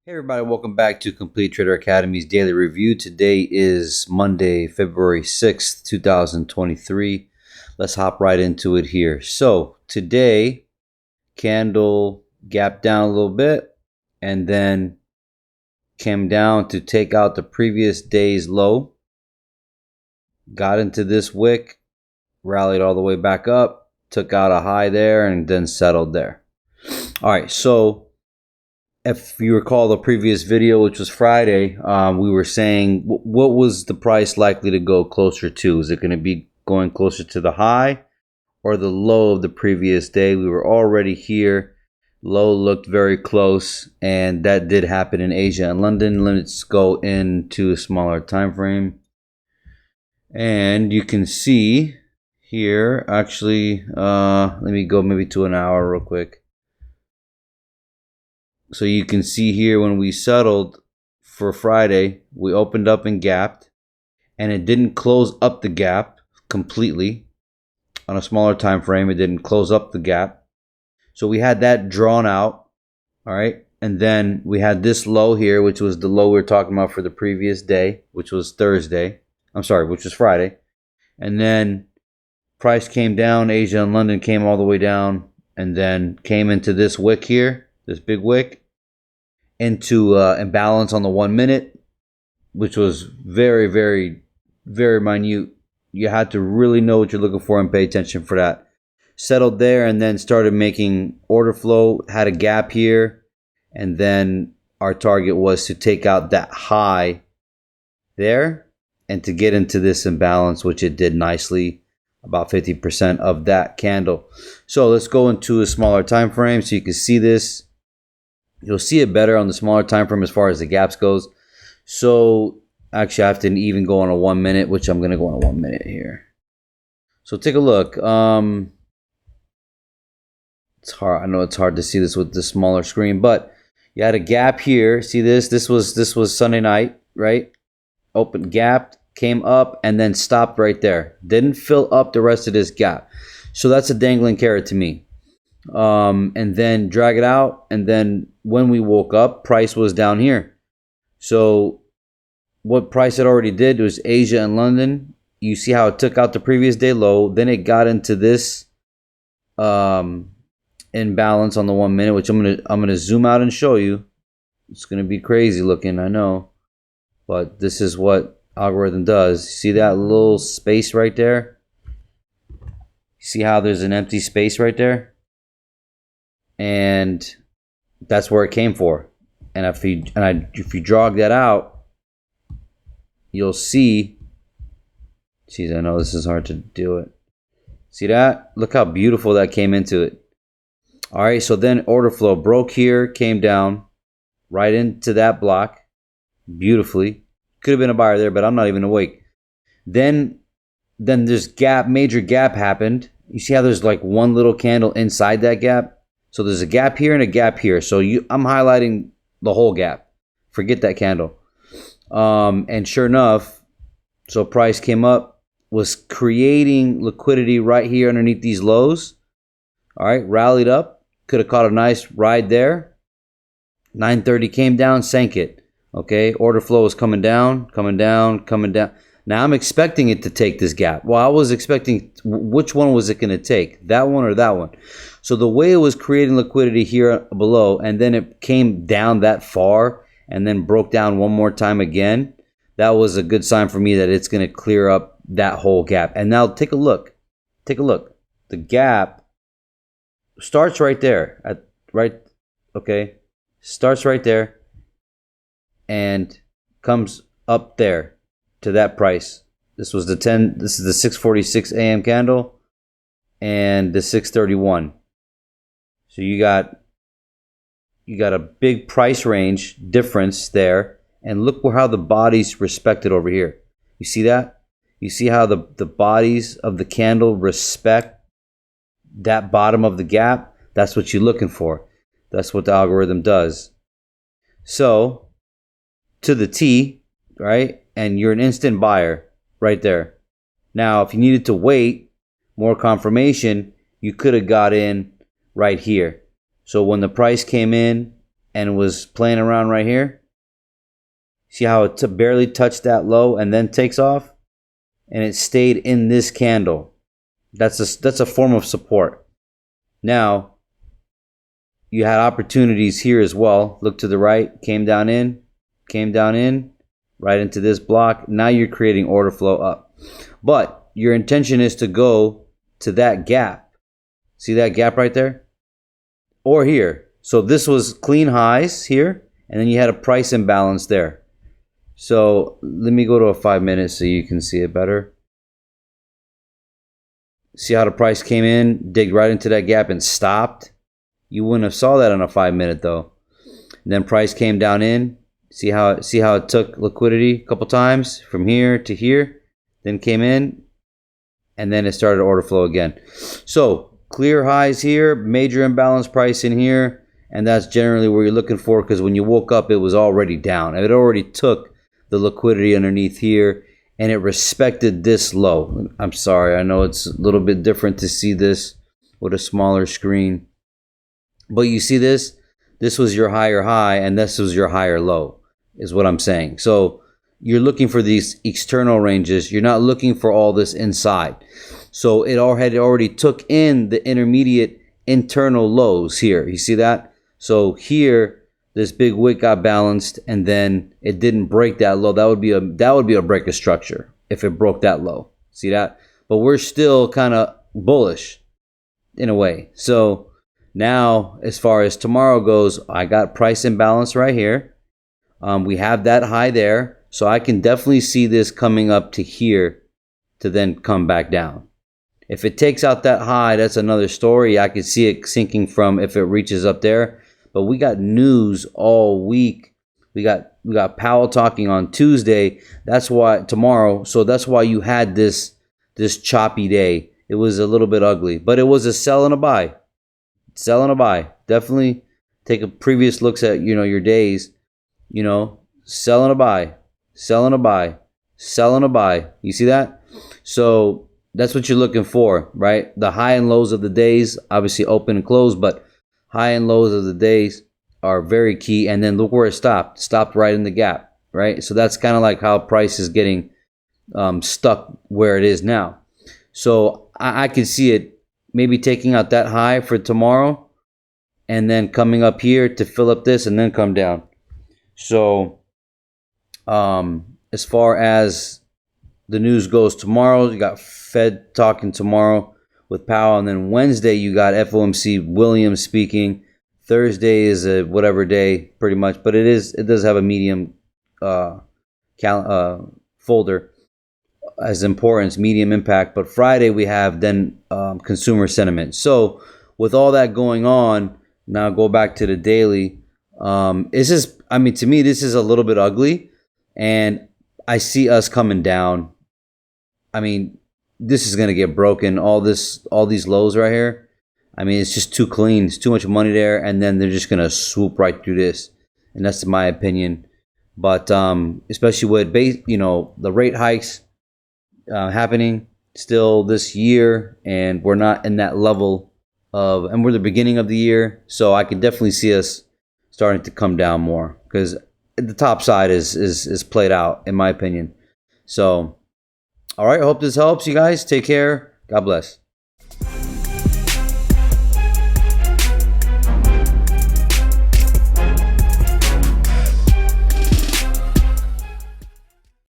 Hey everybody, welcome back to Complete Trader Academy's daily review. Today is Monday, February 6th, 2023. Let's hop right into it here. So today, candle gapped down a little bit and then came down to take out the previous day's low. Got into this wick, rallied all the way back up, took out a high there and then settled there. All right, so if you recall the previous video, which was Friday, we were saying what was the price likely to go closer to? Is it going to be going closer to the high or the low of the previous day? We were already here. Low looked very close, and that did happen in Asia and London. Let's go into a smaller time frame. And you can see here, actually, let me go maybe to an hour real quick. So you can see here when we settled for Friday, we opened up and gapped, and it didn't close up the gap completely. On a smaller time frame, it didn't close up the gap. So we had that drawn out, all right? And then we had this low here, which was the low we were talking about for the previous day, which was Thursday. I'm sorry, which was Friday. And then price came down, Asia and London came all the way down, and then came into this wick here. This big wick into imbalance on the 1 minute, which was very, very, very minute. You had to really know what you're looking for and pay attention for that. Settled there and then started making order flow, had a gap here, and then our target was to take out that high there and to get into this imbalance, which it did nicely, about 50% of that candle. So let's go into a smaller time frame so you can see this. You'll see it better on the smaller time frame as far as the gaps goes. So actually I have to even go on a 1 minute, which I'm going to go on a 1 minute here. So take a look. It's hard. I know it's hard to see this with the smaller screen, but you had a gap here. See this? This was Sunday night, right? Open, gapped, came up, and then stopped right there. Didn't fill up the rest of this gap. So that's a dangling carrot to me. And then drag it out, and then when we woke up, price was down here. So what price had already did was Asia and London. You see how it took out the previous day low, then it got into this imbalance on the 1 minute, which I'm gonna zoom out and show you. It's gonna be crazy looking, I know, but this is what algorithm does. See that little space right there? See how there's an empty space right there? And that's where it came for. And if you jog that out, you'll see. Geez, I know this is hard to do it. See that? Look how beautiful that came into it. All right, so then order flow broke here, came down right into that block beautifully. Could have been a buyer there, but I'm not even awake. Then this gap, major gap happened. You see how there's like one little candle inside that gap? So there's a gap here and a gap here. So I'm highlighting the whole gap. Forget that candle. And sure enough, so price came up, was creating liquidity right here underneath these lows. All right, rallied up. Could have caught a nice ride there. 9:30 came down, sank it. Okay, order flow is coming down, coming down, coming down. Now I'm expecting it to take this gap. Well, I was expecting, which one was it going to take? That one or that one? So the way it was creating liquidity here below, and then it came down that far and then broke down one more time again, that was a good sign for me that it's going to clear up that whole gap. And now take a look. Take a look. The gap starts right there. Okay? Starts right there and comes up there to that price. This is the 6:46 a.m. candle and the 6:31. So you got a big price range difference there, and look how the bodies respected over here. You see that? You see how the bodies of the candle respect that bottom of the gap? That's what you're looking for. That's what the algorithm does. So to the T, right? And you're an instant buyer right there. Now, if you needed to wait more confirmation, you could have got in right here. So when the price came in and was playing around right here. See how it barely touched that low and then takes off, and it stayed in this candle. That's a form of support. Now you had opportunities here as well. Look to the right, came down in, right into this block. Now you're creating order flow up, but your intention is to go to that gap. See that gap right there, or here. So this was clean highs here, and then you had a price imbalance there. So let me go to a 5 minute so you can see it better. See how the price came in, digged right into that gap and stopped? You wouldn't have saw that on a 5 minute though. And then price came down in. See how it took liquidity a couple times from here to here, then came in, and then it started order flow again. So clear highs here, major imbalance price in here, and that's generally where you're looking for, because when you woke up, it was already down. It already took the liquidity underneath here, and it respected this low. I'm sorry, I know it's a little bit different to see this with a smaller screen, but you see this? This was your higher high, and this was your higher low, is what I'm saying. So you're looking for these external ranges. You're not looking for all this inside. So it already took in the intermediate internal lows here. You see that? So here, this big wick got balanced, and then it didn't break that low. That would be a break of structure if it broke that low. See that? But we're still kind of bullish in a way. So now, as far as tomorrow goes, I got price imbalance right here. We have that high there, so I can definitely see this coming up to here to then come back down. If it takes out that high, that's another story. I can see it sinking from if it reaches up there. But we got news all week. We got Powell talking on Tuesday. That's why tomorrow. So that's why you had this choppy day. It was a little bit ugly, but it was a sell and a buy. Sell and a buy. Definitely take a previous looks at your days. Sell and a buy, sell and a buy, sell and a buy. You see that? So that's what you're looking for, right? The high and lows of the days, obviously open and close, but high and lows of the days are very key. And then look where it stopped. Stopped right in the gap, right? So that's kind of like how price is getting stuck where it is now. So I can see it maybe taking out that high for tomorrow and then coming up here to fill up this and then come down. So as far as the news goes tomorrow, you got Fed talking tomorrow with Powell, and then Wednesday you got FOMC Williams speaking. Thursday is a whatever day, pretty much, but it does have a medium folder as importance, medium impact. But Friday we have then consumer sentiment. So with all that going on, now go back to the daily. This is, to me, this is a little bit ugly, and I see us coming down. This is going to get broken. All these lows right here. It's just too clean. It's too much money there, and then they're just going to swoop right through this, and that's my opinion. But especially with the rate hikes happening still this year, and we're not in that level and we're the beginning of the year, so I can definitely see us starting to come down more, because the top side is played out, in my opinion. So, all right, I hope this helps you guys. Take care. God bless.